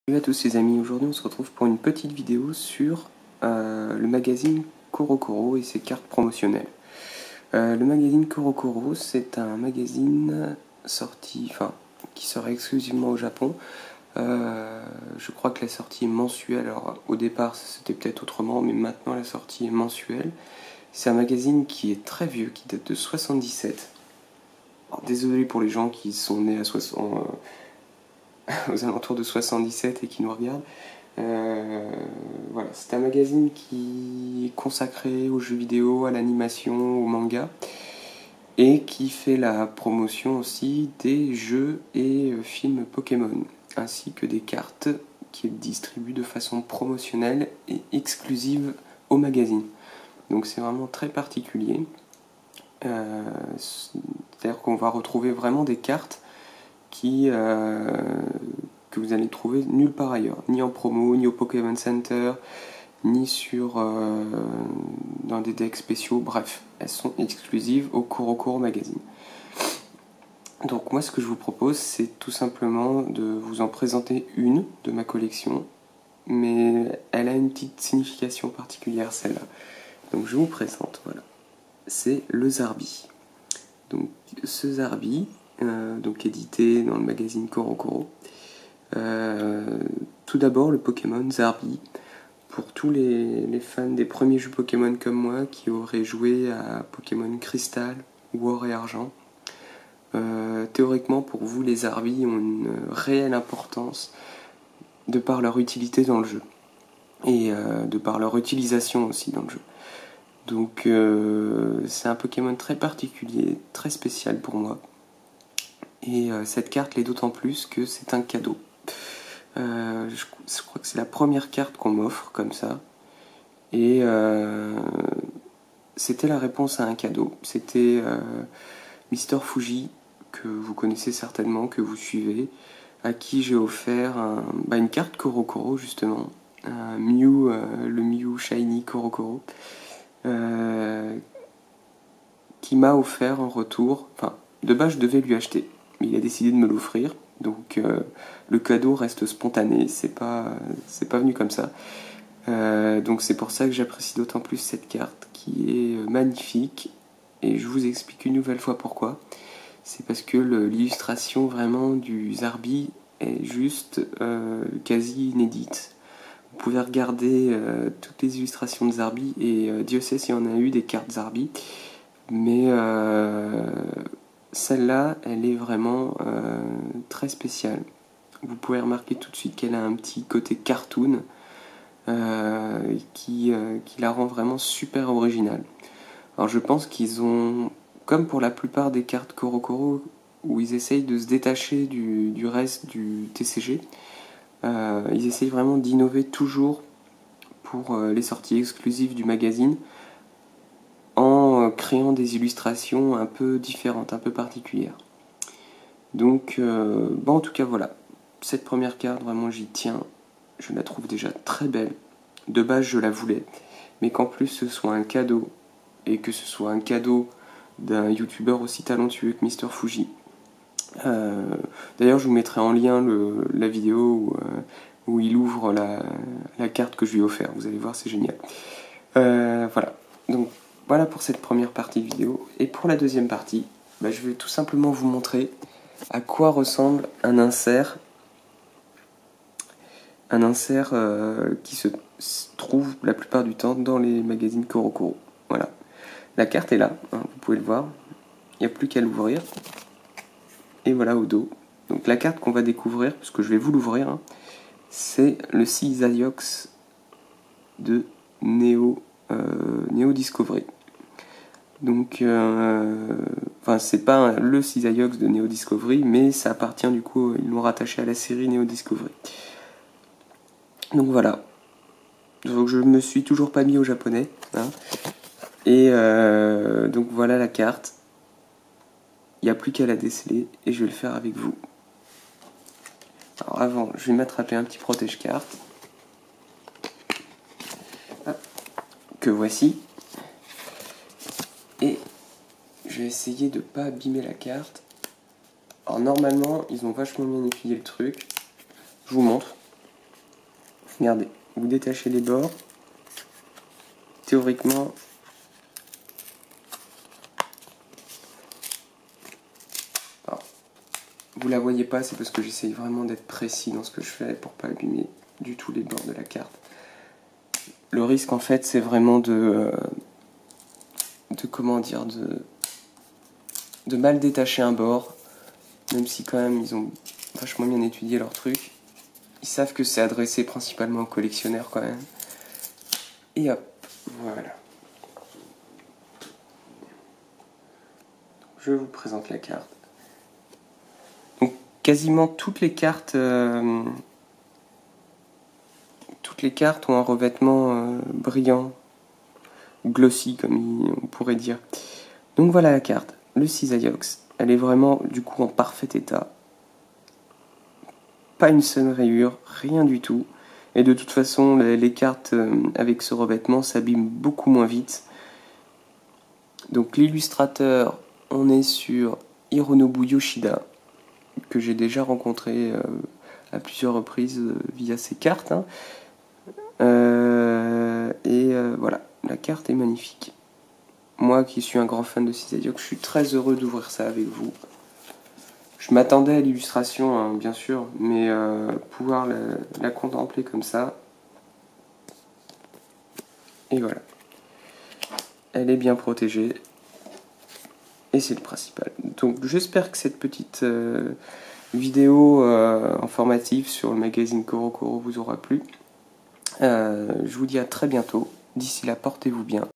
Salut à tous les amis, aujourd'hui on se retrouve pour une petite vidéo sur le magazine CoroCoro et ses cartes promotionnelles. Le magazine CoroCoro, c'est un magazine qui sort exclusivement au Japon. Je crois que la sortie est mensuelle, alors au départ c'était peut-être autrement, mais maintenant la sortie est mensuelle. C'est un magazine qui est très vieux, qui date de 77. Alors, désolé pour les gens qui sont nés aux alentours de 77 et qui nous regardent. Voilà, c'est un magazine qui est consacré aux jeux vidéo, à l'animation, au manga, et qui fait la promotion aussi des jeux et films Pokémon, ainsi que des cartes qu'il distribue de façon promotionnelle et exclusive au magazine. Donc c'est vraiment très particulier. C'est-à-dire qu'on va retrouver vraiment des cartes que vous allez trouver nulle part ailleurs, ni en promo, ni au Pokémon Center, ni dans des decks spéciaux, bref, elles sont exclusives au CoroCoro Magazine. Donc moi ce que je vous propose, c'est tout simplement de vous en présenter une de ma collection, mais elle a une petite signification particulière celle-là. Donc je vous présente, voilà. C'est le Zarbi. Donc ce Zarbi, donc édité dans le magazine CoroCoro. Tout d'abord le Pokémon Zarbi. Pour tous les fans des premiers jeux Pokémon comme moi qui auraient joué à Pokémon Crystal ou Or et Argent, théoriquement pour vous les Zarbi ont une réelle importance de par leur utilité dans le jeu et de par leur utilisation aussi dans le jeu. Donc c'est un Pokémon très particulier, très spécial pour moi. Et cette carte l'est d'autant plus que c'est un cadeau. Je crois que c'est la première carte qu'on m'offre comme ça. Et c'était la réponse à un cadeau. C'était Mister Fuji, que vous connaissez certainement, que vous suivez, à qui j'ai offert une carte CoroCoro justement, le Mew Shiny CoroCoro, qui m'a offert en retour. Enfin, de base je devais lui acheter, mais il a décidé de me l'offrir. Donc le cadeau reste spontané, c'est pas venu comme ça. Donc c'est pour ça que j'apprécie d'autant plus cette carte qui est magnifique, et je vous explique une nouvelle fois pourquoi. C'est parce que l'illustration vraiment du Zarbi est juste quasi inédite. Vous pouvez regarder toutes les illustrations de Zarbi, et Dieu sait s'il y en a eu des cartes Zarbi, mais celle-là elle est vraiment très spéciale. Vous pouvez remarquer tout de suite qu'elle a un petit côté cartoon qui la rend vraiment super originale. Alors je pense qu'ils ont, comme pour la plupart des cartes CoroCoro, où ils essayent de se détacher du reste du TCG, ils essayent vraiment d'innover toujours pour les sorties exclusives du magazine, en créant des illustrations un peu différentes, un peu particulières. Donc, en tout cas voilà, cette première carte, vraiment j'y tiens, je la trouve déjà très belle. De base je la voulais, mais qu'en plus ce soit un cadeau, et que ce soit un cadeau d'un youtubeur aussi talentueux que Mister Fuji. D'ailleurs je vous mettrai en lien la vidéo où il ouvre la carte que je lui ai offert, vous allez voir, c'est génial. Voilà, donc voilà pour cette première partie de vidéo. Et pour la deuxième partie, je vais tout simplement vous montrer à quoi ressemble un insert qui se trouve la plupart du temps dans les magazines CoroCoro. Voilà, la carte est là, hein, vous pouvez le voir, il n'y a plus qu'à l'ouvrir. Et voilà au dos. Donc la carte qu'on va découvrir, parce que je vais vous l'ouvrir, hein, c'est le Caesariox de Neo Discovery. Donc, c'est pas le Caesariox de Neo Discovery, mais ça appartient du coup, ils l'ont rattaché à la série Neo Discovery. Donc voilà. Donc je me suis toujours pas mis au japonais, hein. Et donc voilà la carte. Il n'y a plus qu'à la déceler et je vais le faire avec vous. Alors avant, je vais m'attraper un petit protège-carte que voici. Et je vais essayer de ne pas abîmer la carte. Alors normalement, ils ont vachement bien étudié le truc. Je vous montre. Regardez, vous détachez les bords. Théoriquement, alors, vous la voyez pas, c'est parce que j'essaye vraiment d'être précis dans ce que je fais pour pas abîmer du tout les bords de la carte. Le risque en fait c'est vraiment de comment dire, de mal détacher un bord, même si quand même ils ont vachement bien étudié leur truc. Ils savent que c'est adressé principalement aux collectionneurs quand même. Et hop, voilà. Je vous présente la carte. Donc quasiment toutes les cartes ont un revêtement brillant, glossy comme on pourrait dire. Donc voilà la carte, le Cisaillux. Elle est vraiment du coup en parfait état. Pas une seule rayure, rien du tout. Et de toute façon, les cartes avec ce revêtement s'abîment beaucoup moins vite. Donc l'illustrateur, on est sur Hironobu Yoshida, que j'ai déjà rencontré à plusieurs reprises via ses cartes. Hein. Voilà, la carte est magnifique. Moi qui suis un grand fan de Cisaillux, je suis très heureux d'ouvrir ça avec vous. Je m'attendais à l'illustration, hein, bien sûr, mais pouvoir la contempler comme ça. Et voilà. Elle est bien protégée. Et c'est le principal. Donc j'espère que cette petite vidéo informative sur le magazine CoroCoro vous aura plu. Je vous dis à très bientôt. D'ici là, portez-vous bien.